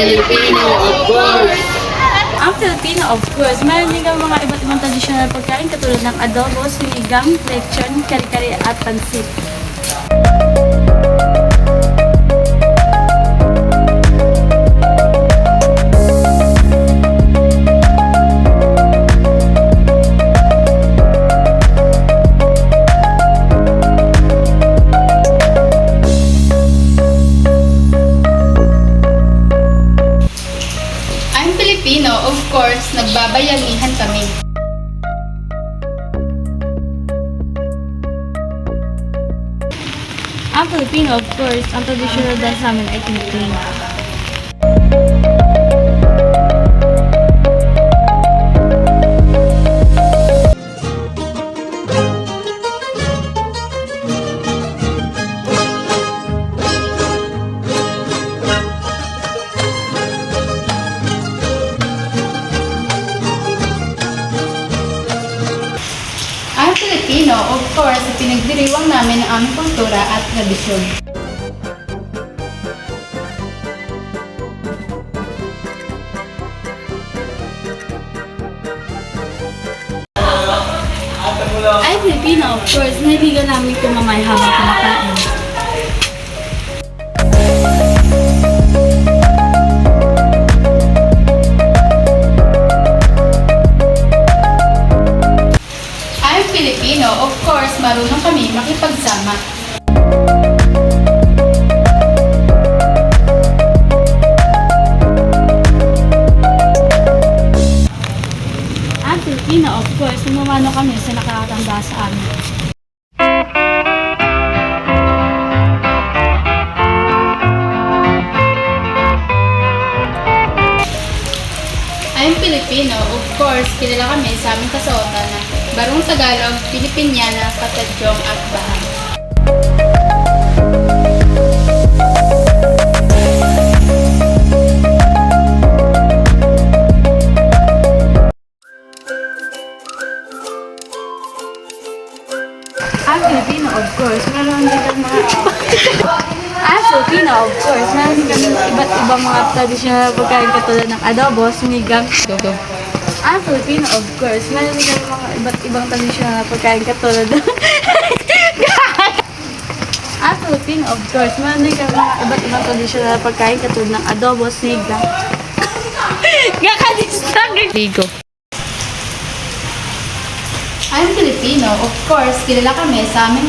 Filipino, of course! Ang Filipino, of course, meron din kang mga iba't ibang tradisyonal pagkain katulad ng adobo, sinigang, lechon, kare-kare at pansit. Ang Filipino, of course, nagbabayanihan kami. Ang Filipino, of course, ang traditional dance namin ay kinikling. Ang Filipino, of course, pinagdiriwang namin ang aming kultura at tradisyon. Ay Filipino, of course, nahiligan namin kumamay habang kumakain. Ang Filipino, of course, marunong kami makipagsama. Ang Filipino, of course, namamano kami sa nakakatanda sa amin. Ang Filipino, of course, kilala kami sa aming kasuotan na Barong Tagalog, Pilipinyana, Patadyong at Bahag. Ang Filipino, of course, meron din kang mga... Ang Filipino, of course, meron din kami iba't ibang mga tradisyonal pagkain katulad ng adobo, sinigang, dugo. Ang Filipino, of course, meron din kami mga iba't ibang tradisyonal pagkain katulad ng... Ang Filipino, of course, meron din kami mga iba't ibang tradisyonal pagkain katulad ng adobo, sinigang. Gakadistag! Ligo. Ang Filipino, of course, kilala kami sa aming...